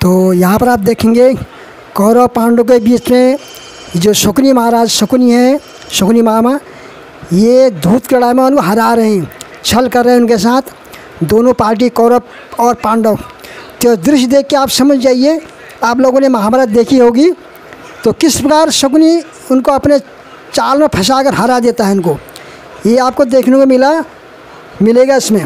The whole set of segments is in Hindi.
तो यहाँ पर आप देखेंगे कौरव पांडव के बीच में जो शकुनी महाराज शकुनी हैं, शकुनी मामा, ये धूत की लड़ाई में उनको हरा रहे हैं, छल कर रहे हैं उनके साथ, दोनों पार्टी कौरव और पांडव। तो दृश्य देख के आप समझ जाइए, आप लोगों ने महाभारत देखी होगी, तो किस प्रकार शकुनी उनको अपने चाल में फंसा कर हरा देता है इनको। ये आपको देखने को मिलेगा इसमें।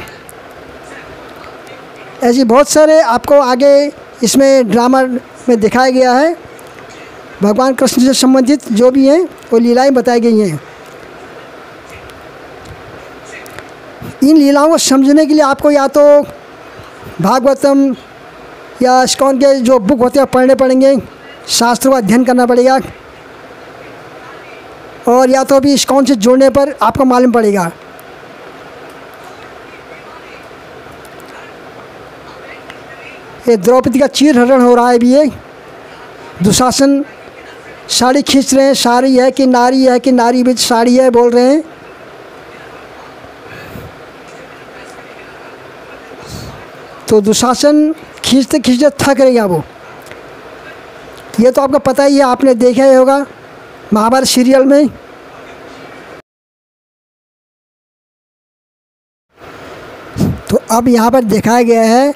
ऐसी बहुत सारे आपको आगे इसमें ड्रामा में दिखाया गया है। भगवान कृष्ण से संबंधित जो भी हैं वो लीलाएं बताई गई हैं। इन लीलाओं को समझने के लिए आपको या तो भागवतम या इस्कॉन के जो बुक होते हैं पढ़ने पड़ेंगे, शास्त्रों का अध्ययन करना पड़ेगा, और या तो अभी इस्कॉन से जुड़ने पर आपको मालूम पड़ेगा। ये द्रौपदी का चीरहरण हो रहा है अभी। ये दुशासन साड़ी खींच रहे हैं, साड़ी है कि नारी बीच साड़ी है बोल रहे हैं। तो दुशासन खींचते खींचते थक रहेगा वो। ये तो आपको पता ही है, आपने देखा ही होगा महाभारत सीरियल में। तो अब यहाँ पर दिखाया गया है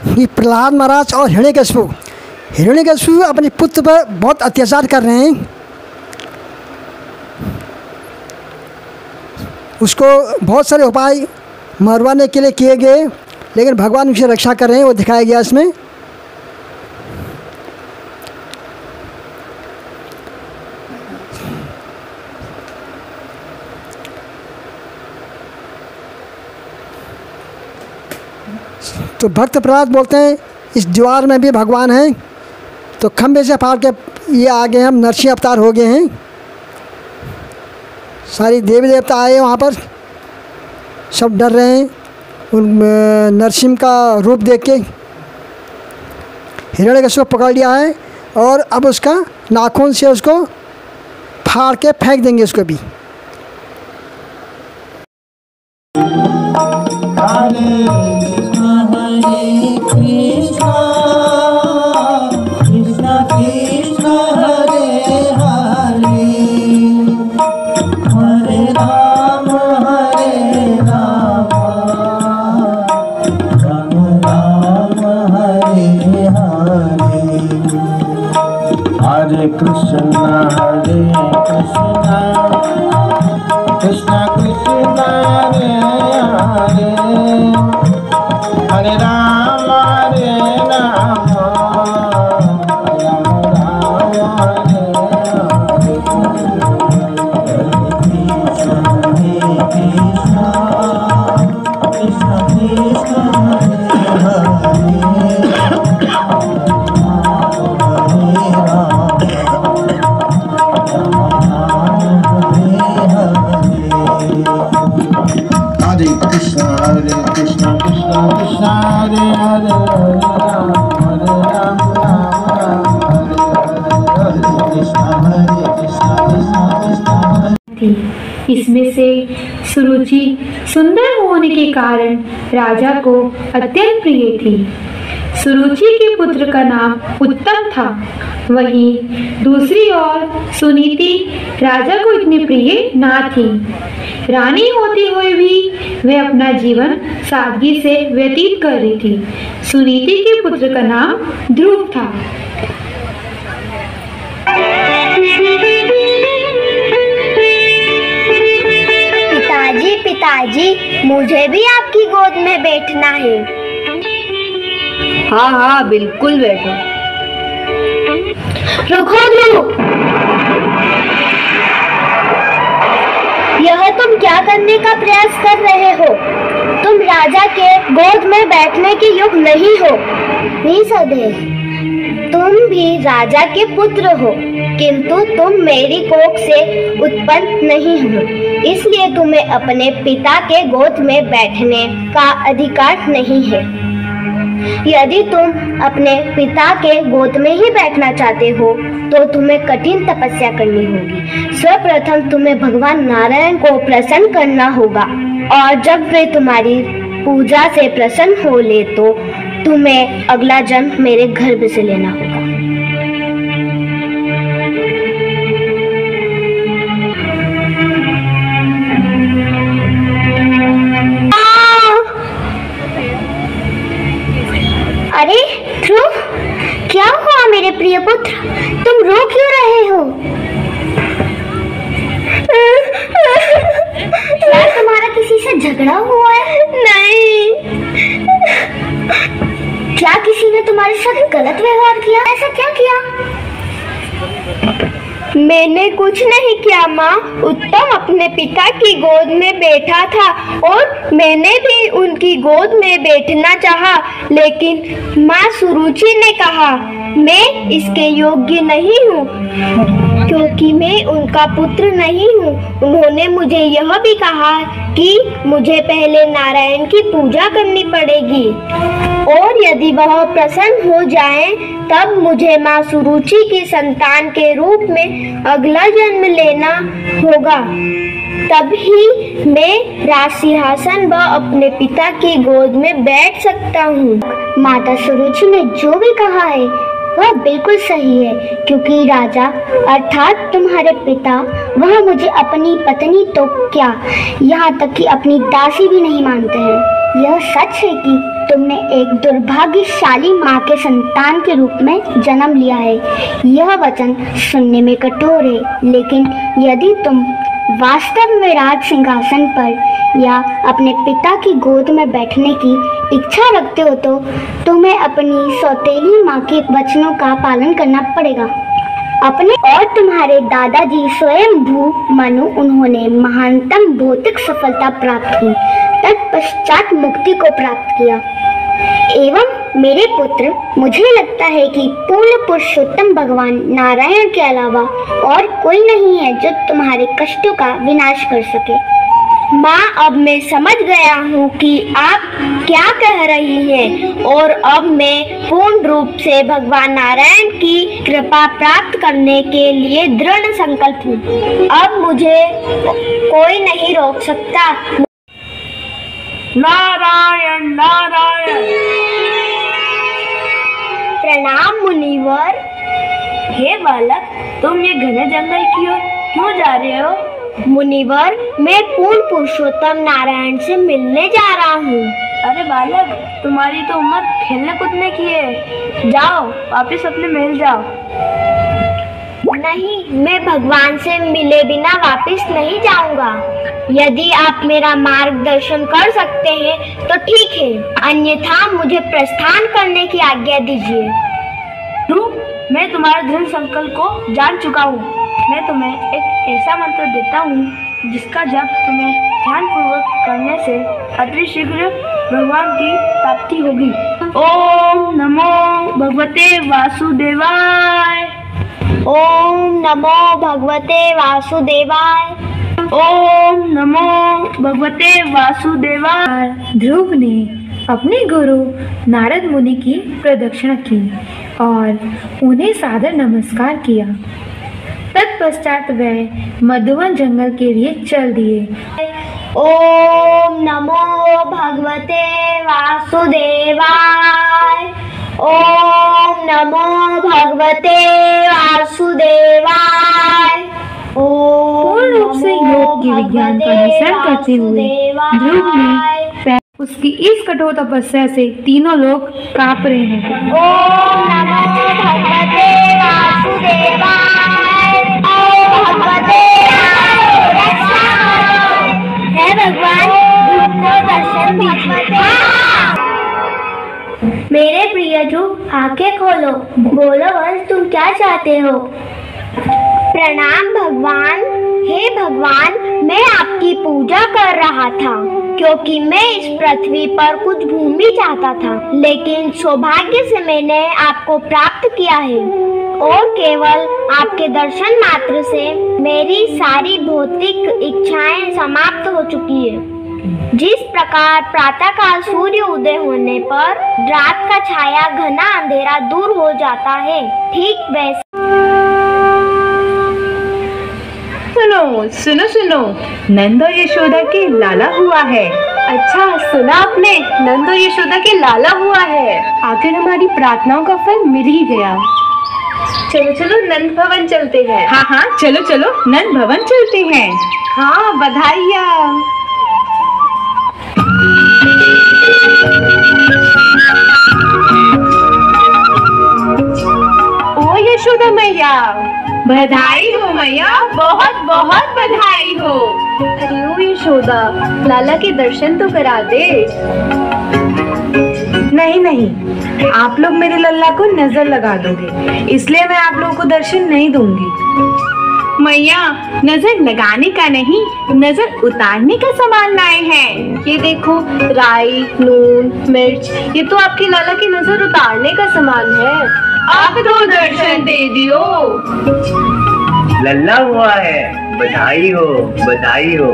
कि प्रहलाद महाराज और हिरण्यकशिपु अपने पुत्र पर बहुत अत्याचार कर रहे हैं। उसको बहुत सारे उपाय मरवाने के लिए किए गए, लेकिन भगवान उसकी रक्षा कर रहे हैं, वो दिखाया गया इसमें। तो भक्त प्रहलाद बोलते हैं इस द्वार में भी भगवान हैं। तो खंभे से फाड़ के ये आ गए, हम नरसिंह अवतार हो गए हैं। सारी देवी देवता आए वहाँ पर, सब डर रहे हैं उन नरसिंह का रूप देख के। हिरण्यकशिपु को पकड़ लिया है और अब उसका नाखून से उसको फाड़ के फेंक देंगे उसको भी। इसमें से सुरुचि सुंदर होने के कारण राजा को अत्यंत प्रिय थी। सुरुचि के पुत्र का नाम उत्तम था। वहीं दूसरी ओर सुनीति राजा को इतनी प्रिय ना थी। रानी होते हुए भी वह अपना जीवन सादगी से व्यतीत कर रही थी। सुनीति के पुत्र का नाम ध्रुव था। पिताजी, मुझे भी आपकी गोद में बैठना है। हाँ हाँ बिल्कुल बैठो। रुको ध्रुव, यह तुम क्या करने का प्रयास कर रहे हो? तुम राजा के गोद में बैठने के योग्य नहीं हो। नहीं सदैव, तुम भी राजा के पुत्र हो, किंतु तुम मेरी कोख से उत्पन्न नहीं हो, इसलिए तुम्हें अपने पिता के गोद में बैठने का अधिकार नहीं है। यदि तुम अपने पिता के गोद में ही बैठना चाहते हो तो तुम्हें कठिन तपस्या करनी होगी। सर्वप्रथम तुम्हें भगवान नारायण को प्रसन्न करना होगा, और जब वे तुम्हारी पूजा से प्रसन्न हो ले तो तुम्हें अगला जन्म मेरे गर्भ से लेना होगा। अरे ध्रुव, क्या हुआ मेरे प्रिय पुत्र? तुम रो क्यों रहे हो? क्या तुम्हारा किसी से झगड़ा हुआ है? नहीं। क्या किसी ने तुम्हारे साथ गलत व्यवहार किया? ऐसा क्या किया? मैंने कुछ नहीं किया माँ। उत्तम अपने पिता की गोद में बैठा था और मैंने भी उनकी गोद में बैठना चाहा, लेकिन माँ सुरुचि ने कहा मैं इसके योग्य नहीं हूँ क्योंकि मैं उनका पुत्र नहीं हूँ। उन्होंने मुझे यह भी कहा कि मुझे पहले नारायण की पूजा करनी पड़ेगी और यदि वह प्रसन्न हो जाए तब मुझे माँ सुरुचि की संतान के रूप में अगला जन्म लेना होगा। तभी मैं राजसिंहासन व अपने पिता की गोद में बैठ सकता हूँ। माता सुरुचि ने जो भी कहा है वह बिल्कुल सही है, क्योंकि राजा अर्थात तुम्हारे पिता वह मुझे अपनी पत्नी तो क्या, यहाँ तक कि अपनी दासी भी नहीं मानते हैं। यह सच है कि तुमने एक दुर्भाग्यशाली माँ के संतान के रूप में जन्म लिया है। यह वचन सुनने में कठोर है, लेकिन यदि तुम वास्तव में राज सिंहासन पर या अपने पिता की गोद में बैठने की इच्छा रखते हो तो तुम्हें अपनी सौतेली माँ के वचनों का पालन करना पड़ेगा। अपने और तुम्हारे दादाजी स्वयंभू मनु, उन्होंने महानतम भौतिक सफलता प्राप्त की, तत्पश्चात मुक्ति को प्राप्त किया। एवं मेरे पुत्र, मुझे लगता है कि पूर्ण पुरुषोत्तम भगवान नारायण के अलावा और कोई नहीं है जो तुम्हारे कष्टों का विनाश कर सके। माँ, अब मैं समझ गया हूँ कि आप क्या कह रही हैं और अब मैं पूर्ण रूप से भगवान नारायण की कृपा प्राप्त करने के लिए दृढ़ संकल्प हूँ। अब मुझे कोई नहीं रोक सकता। नारायण नारायण। प्रणाम मुनिवर। हे बालक, तुम ये घने जंगल की ओर क्यों जा रहे हो? मुनिवर, मैं पूर्ण पुरुषोत्तम नारायण से मिलने जा रहा हूँ। अरे बालक, तुम्हारी तो उम्र खेलने कूदने की है। जाओ, वापस अपने महल जाओ। नहीं, मैं भगवान से मिले बिना वापस नहीं जाऊंगा। यदि आप मेरा मार्गदर्शन कर सकते हैं तो ठीक है, अन्यथा मुझे प्रस्थान करने की आज्ञा दीजिए। मैं तुम्हारे दृढ़ संकल्प को जान चुका हूँ। मैं तुम्हें एक ऐसा मंत्र देता हूँ जिसका जप तुम्हें ध्यानपूर्वक करने से अति शीघ्र भगवान की प्राप्ति होगी। ओम नमो भगवते वासुदेवाय। ओम नमो भगवते वासुदेवाय। ओम नमो भगवते वासुदेवाय। ध्रुव ने अपने गुरु नारद मुनि की प्रदक्षिणा की और उन्हें सादर नमस्कार किया। तत्पश्चात वह मधुवन जंगल के लिए चल दिए। ओम नमो भगवते वासुदेवाय। ओम नमो भगवते वासुदेवाय। पूर्ण रूप से योग के विज्ञान का अनुसरण करते हुए ध्रुव ने उसकी इस कठोर तपस्या से तीनों लोग कांप रहे हैं। ओम नमो भगवते वासुदेवाय। ओम भगवते हे भगवान, ध्रुव को दर्शन दीजिए। मेरे प्रिय ध्रुव, आंखें खोलो। बोलो वंश, तुम क्या चाहते हो? प्रणाम भगवान। हे भगवान, मैं आपकी पूजा कर रहा था क्योंकि मैं इस पृथ्वी पर कुछ भूमि चाहता था, लेकिन सौभाग्य से मैंने आपको प्राप्त किया है और केवल आपके दर्शन मात्र से मेरी सारी भौतिक इच्छाएं समाप्त हो चुकी है। जिस प्रकार प्रातःकाल सूर्य उदय होने पर रात का छाया घना अंधेरा दूर हो जाता है, ठीक वैसे। सुनो सुनो सुनो, नंद और यशोदा के लाला हुआ है। अच्छा सुना आपने, नंद और यशोदा के लाला हुआ है। आखिर हमारी प्रार्थनाओं का फल मिल ही गया। चलो चलो नंद भवन चलते हैं। हाँ हाँ चलो चलो नंद भवन चलते हैं। हाँ बधाइया। ओ यशोदा मैया, बधाई हो मैया, बहुत बहुत बधाई हो। अरे ओ यशोदा, लाला के दर्शन तो करा दे। नहीं नहीं, आप लोग मेरे लल्ला को नजर लगा दोगे, इसलिए मैं आप लोगों को दर्शन नहीं दूंगी। मैया, नजर लगाने का नहीं, नजर उतारने का सामान लाए हैं। ये देखो, राई, नून, मिर्च, ये तो आपके लाला की नजर उतारने का सामान है। आप तो दर्शन दे दियो। लल्ला हुआ है, बधाई हो बधाई हो।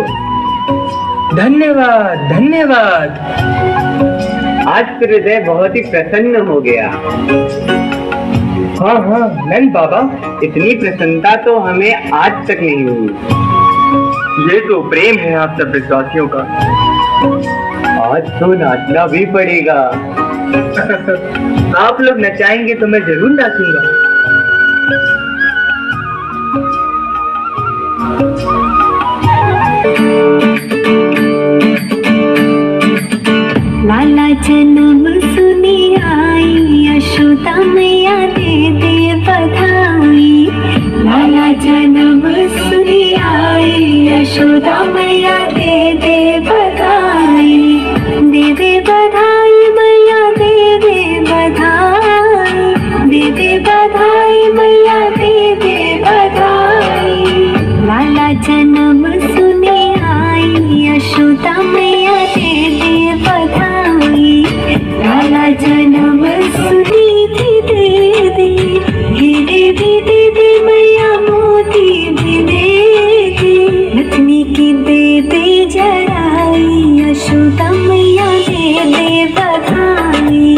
धन्यवाद धन्यवाद। आज तो हृदय बहुत ही प्रसन्न हो गया। हाँ हाँ नंद बाबा, इतनी प्रसन्नता तो हमें आज तक नहीं हुई। ये तो प्रेम है आप सब विश्वासियों का। आज तो नाचना भी पड़ेगा। आप लोग नचाएंगे तो मैं जरूर नाचूंगा। लाला जन्म सुनी आई, यशोदा मैया दे दे बधाई। लाला जन्म सुनी आई, यशोदा मैया दे दे बधाई। दे दे बधाई मैया, दे दे बधाई। दे दे बधाई मैया, दे दे बधाई। लाला जन्म सुनी आई, यशोदा मैया दे दे बधाई। लाला जन्म सुनी थी दे दे, हीरे भी दे दे मैया, मोती भी दे दे। लक्ष्मी की दे दे जड़ाई, यशोदा मैया दे दे बधाई।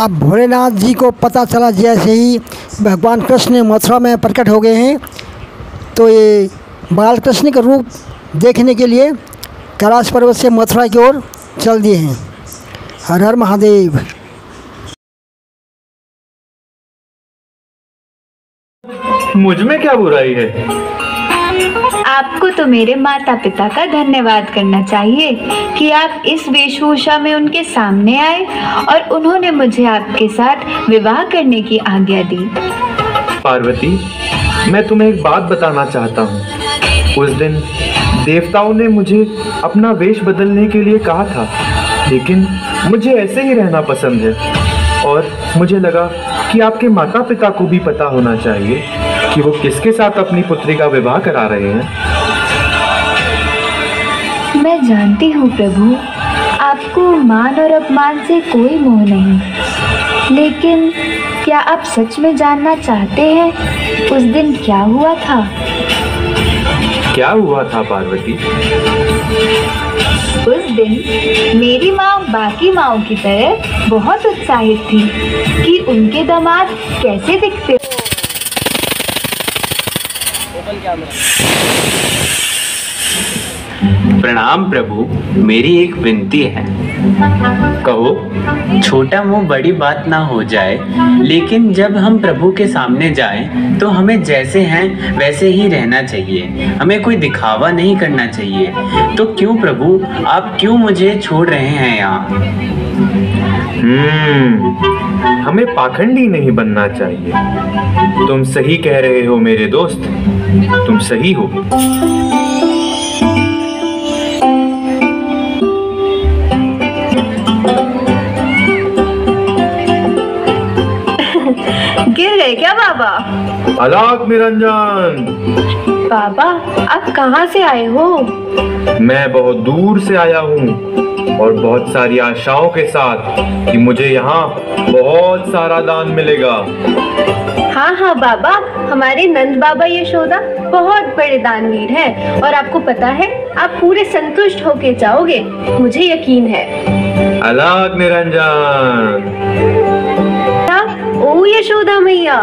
अब भोलेनाथ जी को पता चला जैसे ही भगवान कृष्ण मथुरा में प्रकट हो गए हैं, तो ये बाल कृष्ण का रूप देखने के लिए कैलाश पर्वत से मथुरा की ओर चल दिए हैं। हर हर महादेव। मुझ में क्या बुराई है? आपको तो मेरे माता पिता का धन्यवाद करना चाहिए कि आप इस वेशभूषा में उनके सामने आए और उन्होंने मुझे आपके साथ विवाह करने की आज्ञा दी। पार्वती, मैं तुम्हें एक बात बताना चाहता हूँ। उस दिन देवताओं ने मुझे अपना वेश बदलने के लिए कहा था, लेकिन मुझे ऐसे ही रहना पसंद है। और मुझे लगा कि आपके माता पिता को भी पता होना चाहिए कि वो किसके साथ अपनी पुत्री का विवाह करा रहे हैं। मैं जानती हूँ प्रभु, आपको मान और अपमान से कोई मोह नहीं, लेकिन क्या आप सच में जानना चाहते हैं उस दिन क्या हुआ था? क्या हुआ था पार्वती? उस दिन मेरी माँ बाकी माँओं की तरह बहुत उत्साहित थी कि उनके दामाद कैसे दिखते। प्रणाम प्रभु, मेरी एक विनती है। कहो। छोटा मुंह बड़ी बात ना हो जाए, लेकिन जब हम प्रभु के सामने जाएं तो हमें जैसे हैं वैसे ही रहना चाहिए, हमें कोई दिखावा नहीं करना चाहिए। तो क्यों प्रभु, आप क्यों मुझे छोड़ रहे हैं यहाँ? हमें पाखंडी नहीं बनना चाहिए। तुम सही कह रहे हो मेरे दोस्त, तुम सही हो। गिर गए क्या बाबा? अलग निरंजन। बाबा, आप कहाँ से आए हो? मैं बहुत दूर से आया हूँ और बहुत सारी आशाओं के साथ कि मुझे यहाँ बहुत सारा दान मिलेगा। हाँ हाँ बाबा, हमारे नंद बाबा यशोदा बहुत बड़े दानवीर हैं और आपको पता है आप पूरे संतुष्ट होके जाओगे, मुझे यकीन है। अलग निरंजन। ओ यशोदा मैया।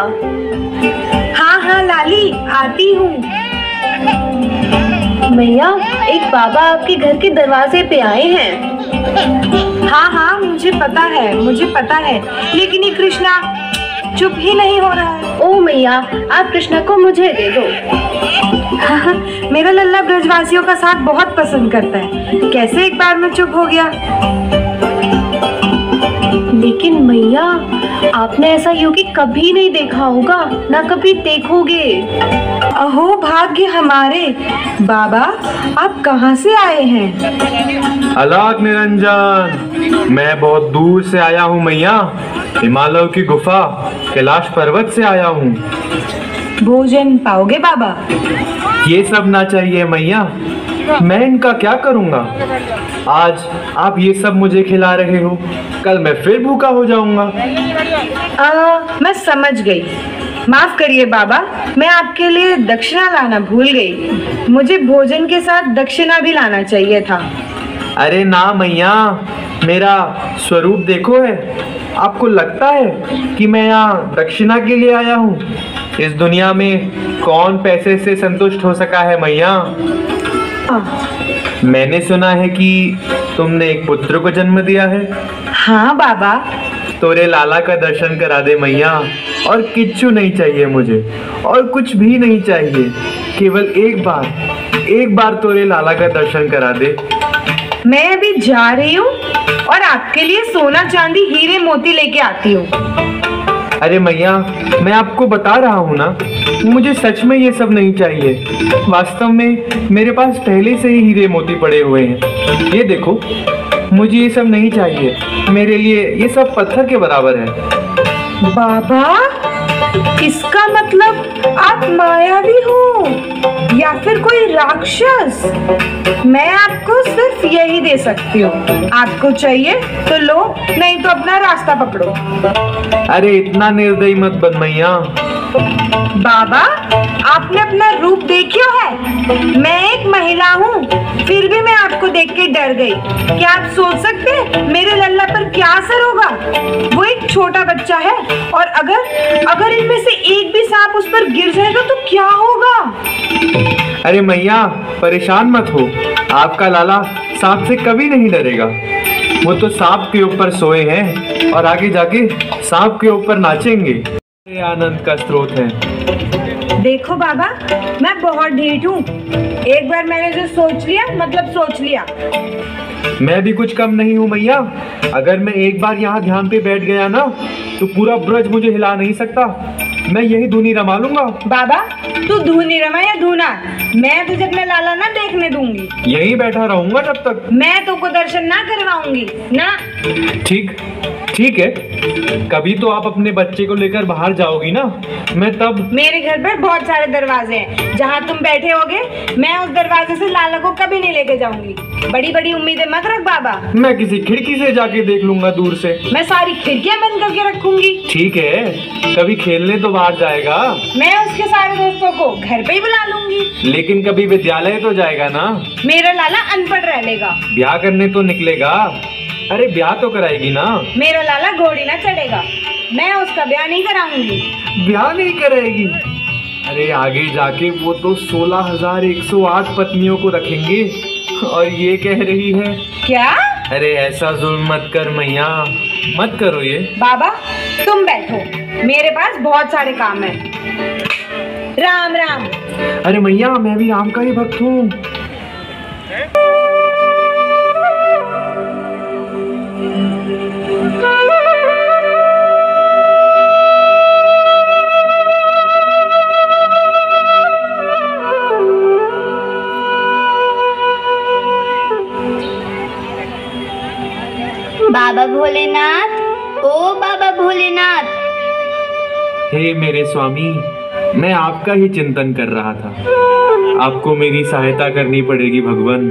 हाँ हाँ लाली, आती हूँ। मैया, एक बाबा आपके घर के दरवाजे पे आए हैं। हाँ हाँ, मुझे पता है, लेकिन ये कृष्णा चुप ही नहीं हो रहा है। ओ मैया, आप कृष्णा को मुझे दे दो। हाँ, मेरा लल्ला ब्रजवासियों का साथ बहुत पसंद करता है, कैसे एक बार में चुप हो गया। लेकिन मैया, आपने ऐसा योगी कभी नहीं देखा होगा, ना कभी देखोगे। अहो भाग्य हमारे। बाबा, आप कहाँ से आए हैं? अलग निरंजन, मैं बहुत दूर से आया हूँ मैया। हिमालय की गुफा कैलाश पर्वत से आया हूँ। भोजन पाओगे बाबा? ये सब ना चाहिए मैया, मैं इनका क्या करूँगा। आज आप ये सब मुझे खिला रहे हो, कल मैं फिर भूखा हो जाऊंगा। मैं समझ गई, माफ करिए बाबा, मैं आपके लिए दक्षिणा लाना भूल गई। मुझे भोजन के साथ दक्षिणा भी लाना चाहिए था। अरे ना मैया, मेरा स्वरूप देखो है। आपको लगता है कि मैं यहाँ दक्षिणा के लिए आया हूँ? इस दुनिया में कौन पैसे से संतुष्ट हो सका है मैया। मैंने सुना है कि तुमने एक पुत्र को जन्म दिया है। हाँ बाबा। तोरे लाला का दर्शन करा दे मैया, और किच्छु नहीं चाहिए मुझे, और कुछ भी नहीं चाहिए। केवल एक बार तोरे लाला का दर्शन करा दे। मैं अभी जा रही हूँ और आपके लिए सोना चांदी हीरे मोती लेके आती हूँ। अरे मैया, मैं आपको बता रहा हूँ ना, मुझे सच में ये सब नहीं चाहिए। वास्तव में मेरे पास पहले से ही हीरे मोती पड़े हुए हैं। ये देखो, मुझे ये सब नहीं चाहिए। मेरे लिए ये सब पत्थर के बराबर है। बाबा, इसका मतलब आप मायावी हो या फिर कोई राक्षस? मैं आपको सिर्फ यही दे सकती हूँ। आपको चाहिए तो लो, नहीं तो अपना रास्ता पकड़ो। अरे इतना निर्दयी मत बन मैया। बाबा, आपने अपना रूप देखियो है? मैं एक महिला हूँ, फिर भी मैं आपको देख के डर गई। क्या आप सोच सकते हैं मेरे लल्ला पर क्या असर होगा? वो एक छोटा बच्चा है, और अगर इनमें से एक भी सांप उस पर गिर जाएगा तो क्या होगा? अरे मैया, परेशान मत हो। आपका लाला सांप से कभी नहीं डरेगा। वो तो सांप के ऊपर सोए हैं और आगे जाके सांप के ऊपर नाचेंगे। ये आनंद का स्रोत है। देखो बाबा, मैं बहुत ढीठ हूँ। एक बार मैंने जो सोच लिया मतलब सोच लिया। मैं भी कुछ कम नहीं हूँ मैया। अगर मैं एक बार यहाँ ध्यान पे बैठ गया ना, तो पूरा ब्रज मुझे हिला नहीं सकता। मैं यही धुनी रमा लूंगा। बाबा, तू धुनी रमा या धुना, मैं तुझे अपना लाला ना देखने दूंगी। यहीं बैठा रहूंगा जब तक। मैं तुमको दर्शन ना करवाऊंगी ना। ठीक है, कभी तो आप अपने बच्चे को लेकर बाहर जाओगी ना, मैं तब। मेरे घर पर बहुत सारे दरवाजे हैं, जहाँ तुम बैठे होगे मैं उस दरवाजे से लाला को कभी नहीं लेके जाऊंगी। बड़ी बड़ी उम्मीदें मत रख बाबा। मैं किसी खिड़की से जाके देख लूंगा दूर से। मैं सारी खिड़कियाँ बंद करके रखूंगी। ठीक है, कभी खेलने तो बाहर जाएगा। मैं उसके सारे दोस्तों को घर पे ही बुला लूंगी। लेकिन कभी विद्यालय तो जाएगा ना। मेरा लाला अनपढ़ रह लेगा। ब्याह करने तो निकलेगा। अरे ब्याह तो कराएगी ना। मेरा लाला घोड़ी ना चढ़ेगा, मैं उसका ब्याह नहीं कराऊंगी। ब्याह नहीं कराएगी? अरे आगे जाके वो तो 16,108 पत्नियों को रखेंगे, और ये कह रही है क्या? अरे ऐसा जुल्म मत कर मैया, मत करो ये। बाबा, तुम बैठो, मेरे पास बहुत सारे काम है। राम राम। अरे मैया, मैं भी राम का ही भक्त हूँ। बाबा भोलेनाथ, ओ बाबा भोलेनाथ। हे मेरे स्वामी, मैं आपका ही चिंतन कर रहा था। आपको मेरी सहायता करनी पड़ेगी भगवान।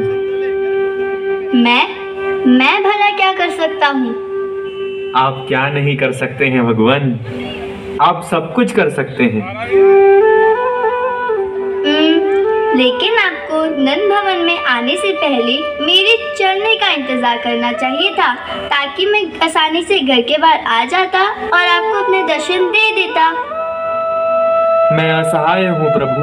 मैं भला क्या कर सकता हूँ? आप क्या नहीं कर सकते हैं भगवान, आप सब कुछ कर सकते हैं। लेकिन आपको नंद भवन में आने से पहले मेरे चढ़ने का इंतजार करना चाहिए था, ताकि मैं आसानी से घर के बाहर आ जाता और आपको अपने दर्शन दे देता। मैं असहाय हूँ प्रभु।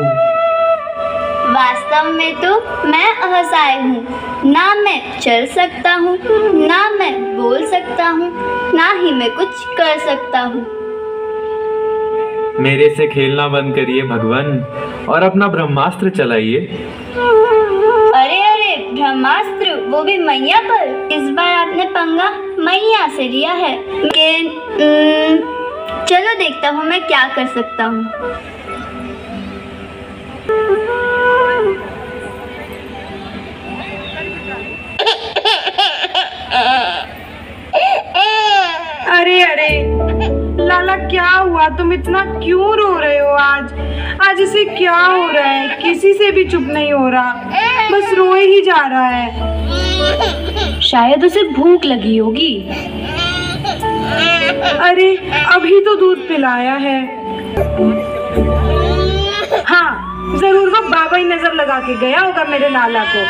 वास्तव में तो मैं असहाय हूँ। ना मैं चल सकता हूँ, ना मैं बोल सकता हूँ, ना ही मैं कुछ कर सकता हूँ। मेरे से खेलना बंद करिए भगवान और अपना ब्रह्मास्त्र चलाइए। अरे अरे, ब्रह्मास्त्र, वो भी मैया पर? इस बार आपने पंगा मैया से लिया है। लेकिन चलो देखता हूँ मैं क्या कर सकता हूँ। अरे अरे लाला, क्या हुआ? तुम इतना क्यों रो रहे हो? आज इसे क्या हो रहा है? किसी से भी चुप नहीं हो रहा, बस रोए ही जा रहा है। शायद उसे भूख लगी होगी। अरे अभी तो दूध पिलाया है। हाँ, जरूर वो बाबा ही नजर लगा के गया होगा मेरे लाला को,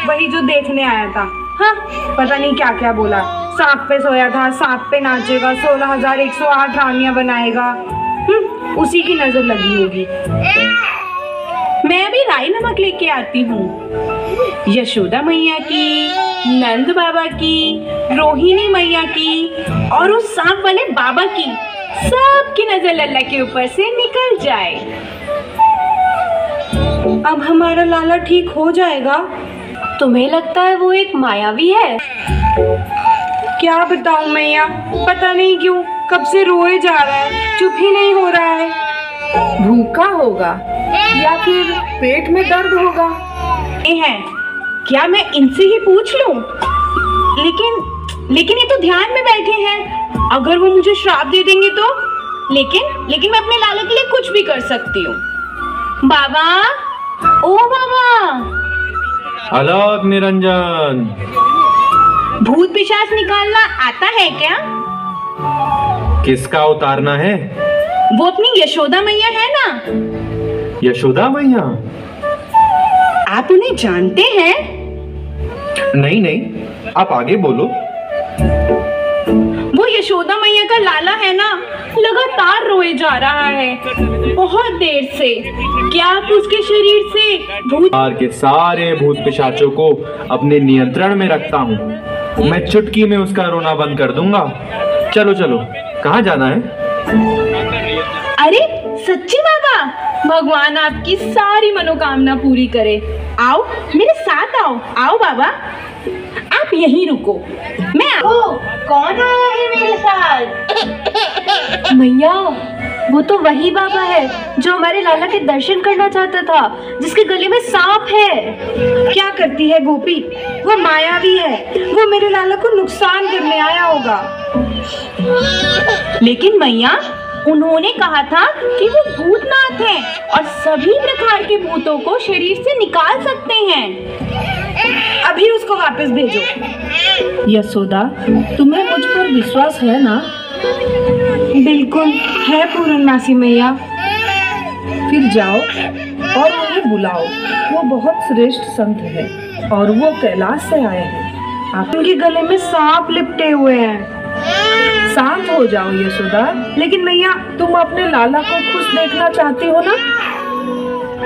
वही जो देखने आया था। हाँ, पता नहीं क्या क्या बोला। सांप पे सोया था, सांप पे नाचेगा, 16,108 रानियां बनाएगा। उसी की नजर लगी होगी। मैं अभी राई नमक लेके आती हूँ। यशोदा मैया की, नंद बाबा की, रोहिणी मैया की और उस सांप वाले बाबा की, सबकी नजर लल्ला के ऊपर से निकल जाए। अब हमारा लाला ठीक हो जाएगा। तुम्हें लगता है वो एक मायावी है? क्या बताऊं मैया, पता नहीं क्यों कब से रोए जा रहा है, चुप ही नहीं हो रहा है। भूखा होगा या फिर पेट में दर्द होगा। ये है क्या, मैं इनसे ही पूछ लूं? लेकिन ये तो ध्यान में बैठे हैं, अगर वो मुझे श्राप दे देंगे तो? लेकिन मैं अपने लाला के लिए कुछ भी कर सकती हूँ। बाबा, ओ बाबा। अलग निरंजन, भूत पिशाच निकालना आता है क्या? किसका उतारना है? वो अपनी यशोदा मैया है ना। यशोदा मैया? आप उन्हें जानते हैं? नहीं, आप आगे बोलो। वो यशोदा मैया का लाला है ना, लगातार रोए जा रहा है बहुत देर से। क्या आप उसके शरीर से भूत के सारे भूत पिशाचों को अपने नियंत्रण में रखता हूँ। मैं चुटकी में उसका रोना बंद कर दूंगा। चलो चलो, कहाँ जाना है? अरे सच्ची बाबा, भगवान आपकी सारी मनोकामना पूरी करे। आओ मेरे साथ, आओ बाबा, आप यहीं रुको। मैं कौन आया है मेरे साथ? मैया, वो तो वही बाबा है जो हमारे लाला के दर्शन करना चाहता था, जिसके गले में सांप है। क्या करती है गोपी, वो मायावी है, वो मेरे लाला को नुकसान करने आया होगा। लेकिन मैया, उन्होंने कहा था कि वो भूतनाथ हैं और सभी प्रकार के भूतों को शरीर से निकाल सकते हैं। अभी उसको वापस भेजो। यशोदा, तुम्हें मुझ पर विश्वास है ना? बिल्कुल है पूर्णमासी मैया। फिर जाओ और उन्हें बुलाओ। वो बहुत श्रेष्ठ संत है और वो कैलाश से आए हैं। आप उनके गले में सांप लिपटे हुए हैं। शांत हो जाओ यशोदा। लेकिन मैया, तुम अपने लाला को खुश देखना चाहती हो ना?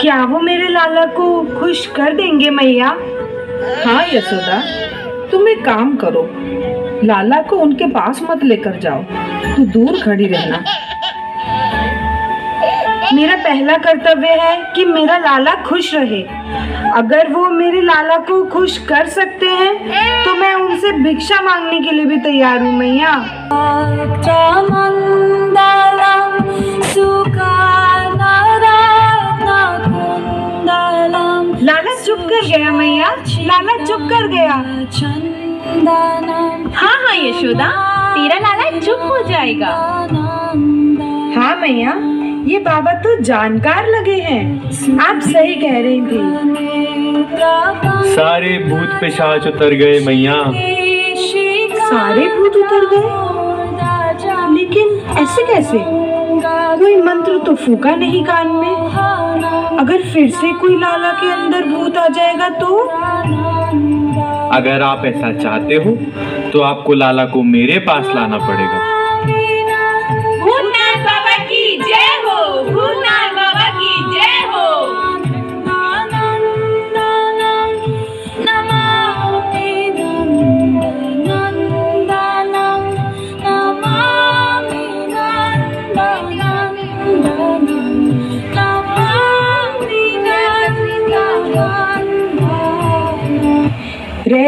क्या वो मेरे लाला को खुश कर देंगे मैया? हाँ यशोदा, तुम एक काम करो, लाला को उनके पास मत लेकर जाओ, तू दूर खड़ी रहना। मेरा पहला कर्तव्य है कि मेरा लाला खुश रहे। अगर वो मेरे लाला को खुश कर सकते हैं तो मैं उनसे भिक्षा मांगने के लिए भी तैयार हूँ मैया। लाला चुप कर गया मैया, लाला चुप कर गया। हाँ यशोदा, तेरा लाला चुप हो जाएगा। हाँ मैया, ये बाबा तो जानकार लगे हैं, आप सही कह रही थी। सारे भूत पिशाच उतर गए मैया। सारे भूत उतर गए? लेकिन ऐसे कैसे? कोई मंत्र तो फूका नहीं कान में। अगर फिर से कोई लाला के अंदर भूत आ जाएगा तो? अगर आप ऐसा चाहते हो तो आपको लाला को मेरे पास लाना पड़ेगा। भूतनाथ बाबा की जय हो, भूतनाथ बाबा की जय हो।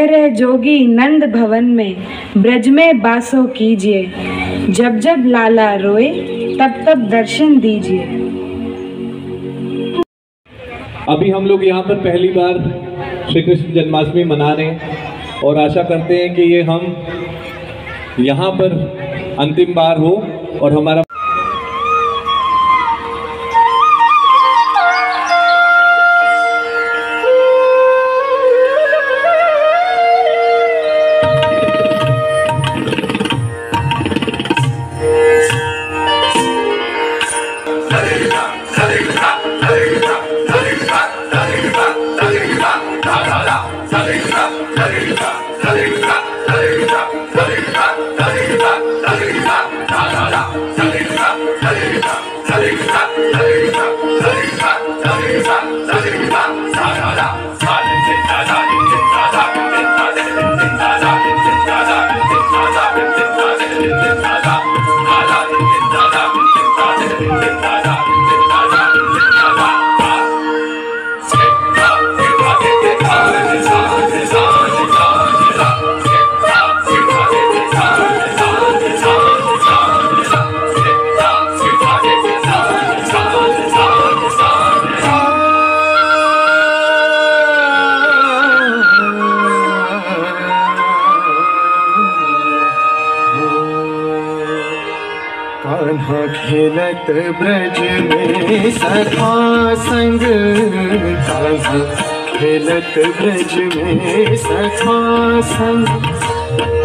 रह जोगी नंद भवन में ब्रज में बासो कीजिए। जब जब लाला रोए तब तब दर्शन दीजिए। अभी हम लोग यहाँ पर पहली बार श्री कृष्ण जन्माष्टमी मना रहे हैं और आशा करते हैं कि ये हम यहाँ पर अंतिम बार हो और हमारा खेलत ब्रज में सखा संग, कान्हा खेलत ब्रज में सखा संग,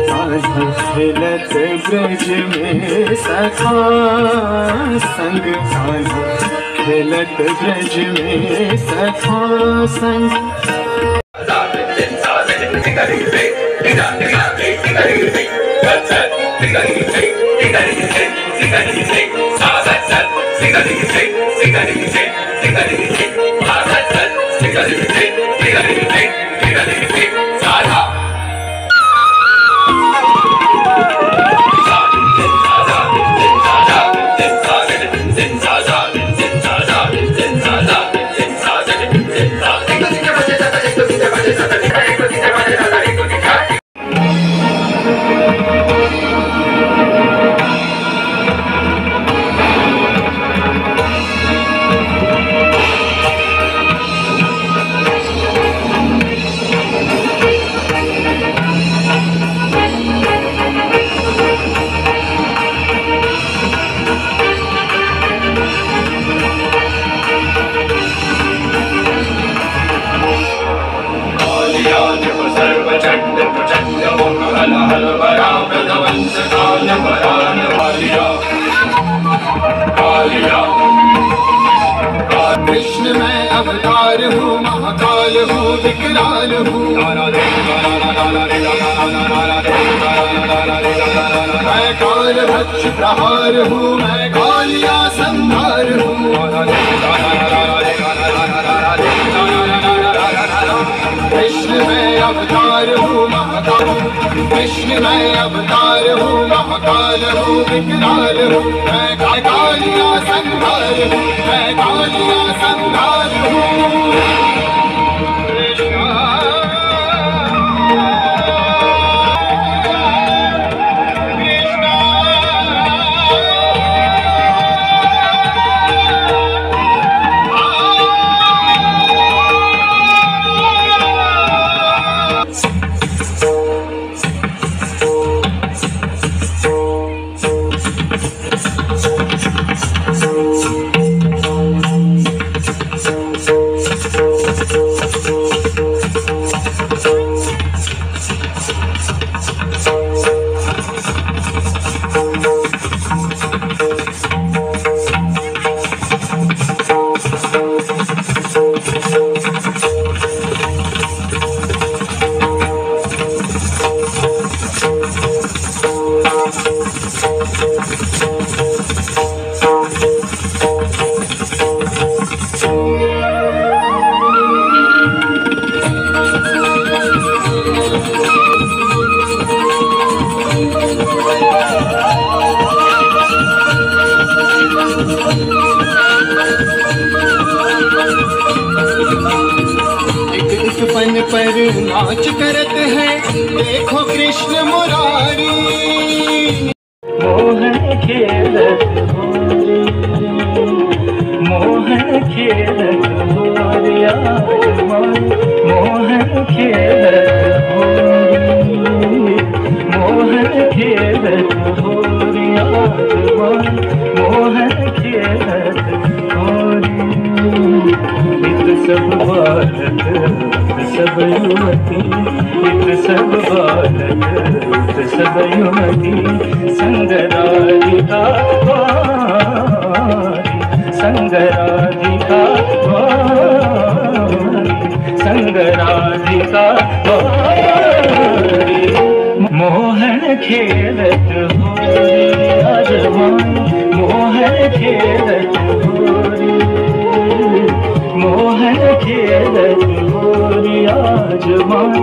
कान्हा खेलत ब्रज में सखा संग, कान्हा खेलत ब्रज में सखा संग। कृष्ण मैं अवतार हूँ, महाकाल हूँ, विकराल हूँ, मैं काल भक्ष प्रहार हूँ, मैं कालिया संहार हूँ। कृष्ण मैं अवतार हूँ, महाकाल, कृष्ण मैं अवतार हूँ, महाकाल हूँ, विकराल हूँ, मैं कालिया संहार हूँ, मैं कालिया संहार हूँ। पर नाच करते हैं, देखो कृष्ण मुरारी। मोहन खेलत होरी, मोहन खेलत होरी आजमान, मोहन खेलत होरी, मोहन खेलत होरी आजमान, मोहन खेलत होरी। इत सब बालक सब युवती, इत सब बालक सब युवती, संग राधिका वारी, संग राधिका वारी, संग राधिका वारी। मोहन खेलत होरी आजमान, मोहन खेलत होरी, मोहन खेलत होरी आजमान,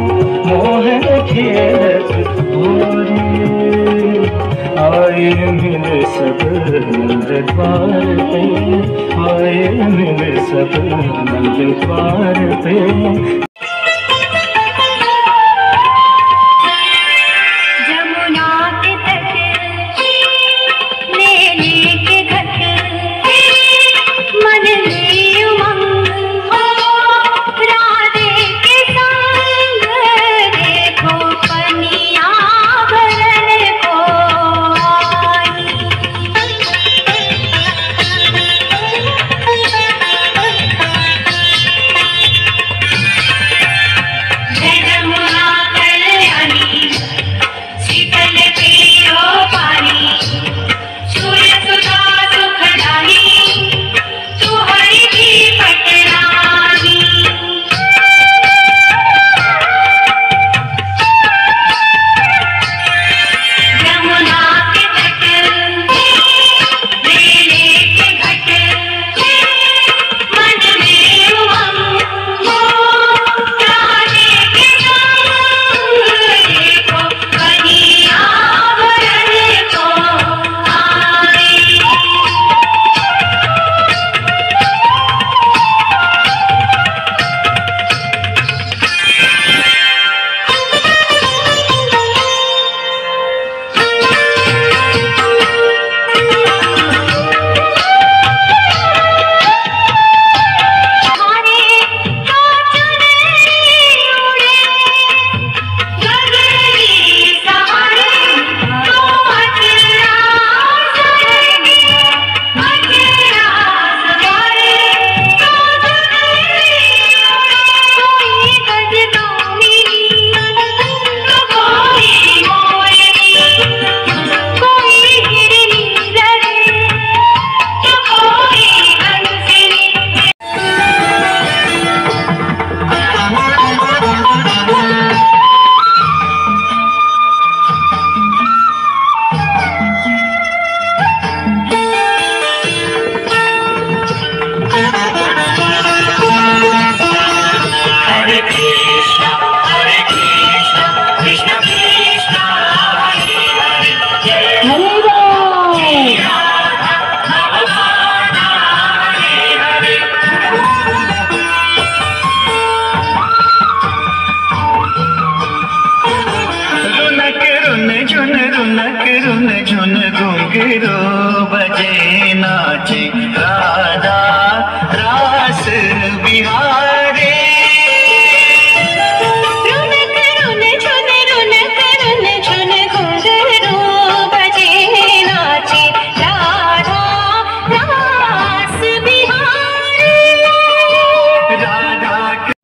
मोहन खेलत होरी। आए मिल सब नंद द्वार पे, आए मिल सब नंद द्वार पे।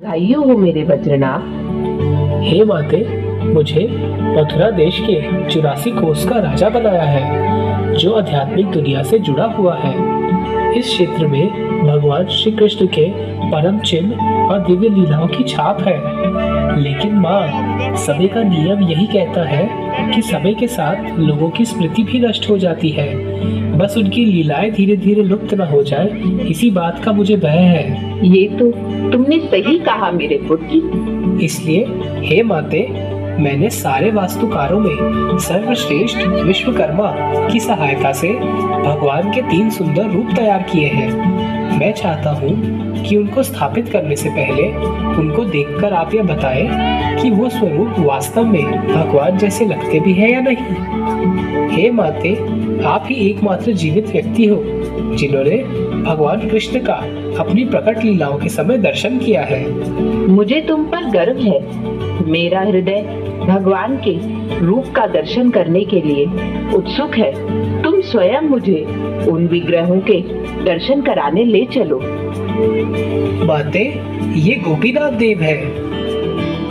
भाइयों हो मेरे बद्रीनाथ। हे माते, मुझे मथुरा देश के 84 कोस का राजा बनाया है, जो आध्यात्मिक दुनिया से जुड़ा हुआ है। इस क्षेत्र में भगवान श्री कृष्ण के परम चिन्ह और दिव्य लीलाओं की छाप है। लेकिन माँ, समय का नियम यही कहता है कि समय के साथ लोगों की स्मृति भी नष्ट हो जाती है। बस उनकी लीलाएं धीरे धीरे लुप्त न हो जाए, इसी बात का मुझे भय है। ये तो तुमने सही कहा मेरे पुत्र। इसलिए हे माते, मैंने सारे वास्तुकारों में सर्वश्रेष्ठ विश्वकर्मा की सहायता से भगवान के 3 सुंदर रूप तैयार किए हैं। मैं चाहता हूँ कि उनको स्थापित करने से पहले उनको देखकर आप यह बताएं कि वो स्वरूप वास्तव में भगवान जैसे लगते भी हैं या नहीं। हे माते, आप ही एकमात्र जीवित व्यक्ति हो जिन्होंने भगवान कृष्ण का अपनी प्रकट लीलाओं के समय दर्शन किया है। मुझे तुम पर गर्व है। मेरा हृदय भगवान के रूप का दर्शन करने के लिए उत्सुक है। तुम स्वयं मुझे उन विग्रहों के दर्शन कराने ले चलो। माते, ये गोपीनाथ देव है।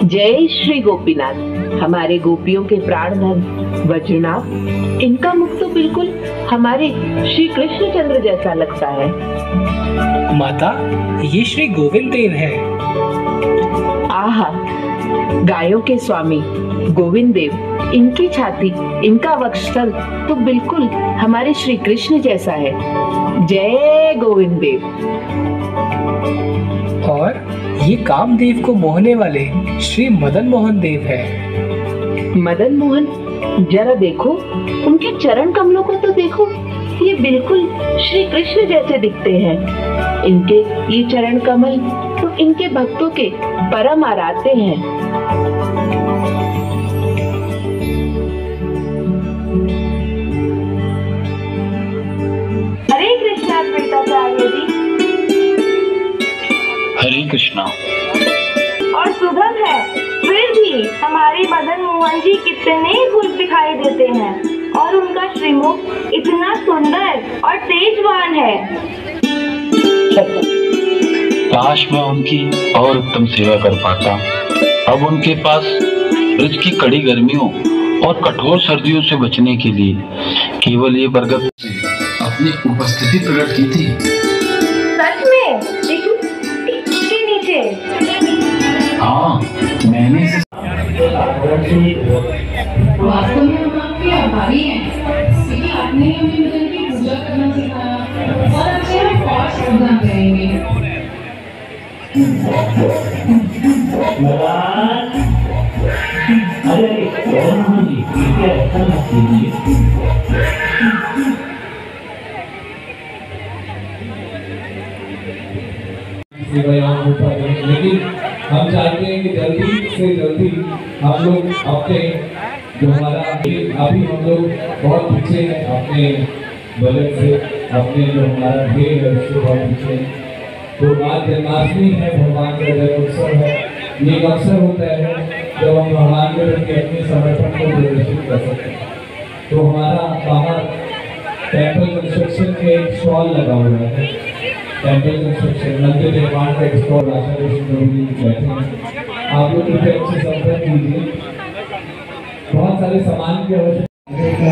जय श्री गोपीनाथ, हमारे गोपियों के प्राणनाथ वज्रनाभ। इनका मुख तो बिल्कुल हमारे श्री कृष्ण चंद्र जैसा लगता है। माता, ये श्री गोविंद देव है। आहा, गायों के स्वामी गोविंद देव। इनकी छाती, इनका वक्षस्थल तो बिल्कुल हमारे श्री कृष्ण जैसा है। जय गोविंद देव। और ये कामदेव को मोहने वाले श्री मदन मोहन देव है। मदन मोहन, जरा देखो, उनके चरण कमलों को तो देखो, ये बिल्कुल श्री कृष्ण जैसे दिखते हैं। इनके ये चरण कमल तो इनके भक्तों के परम आराध्य हैं। हरे कृष्णा श्वेताचार्य जी। हरे कृष्णा। और सुबह है, फिर भी हमारे मदन मोहन जी कितने खुश दिखाई देते हैं और उनका श्रीमुख इतना सुंदर और तेजवान है। काश मैं उनकी और उत्तम सेवा कर पाता। अब उनके पास ब्रज की कड़ी गर्मियों और कठोर सर्दियों से बचने के लिए केवल ये बरगद अपनी उपस्थिति प्रकट की थी। सच में? इसके नीचे? हाँ, मैंने वास्तव में हम आपके आभारी हैं क्योंकि आपने हमें भगवान की पूजा करना सिखाया और अच्छे हम फास्ट करना करेंगे। लेकिन हम चाहते हैं कि जल्दी से जल्दी हम लोग अपने जो हमारा अभी हम लोग बहुत पीछे हैं अपने बजट से, अपने जो हमारा ध्येय है उससे बहुत पीछे हैं। तो आज जन्माष्टमी है, भगवान का जन्म उत्सव है। ये एक अवसर होता है जब हम भगवान के प्रति अपने समर्पण को प्रदर्शित कर सकते हैं। तो हमारा बाहर टेम्पल कंस्ट्रक्शन के एक स्टॉल लगा हुआ है। टेम्पल कंस्ट्रक्शन मंदिर निर्माण का एक स्टॉल आशा कृष्ण बैठे हैं। आप लोग कृपया उनसे संपर्क कीजिए। बहुत सारे सामान की आवश्यकता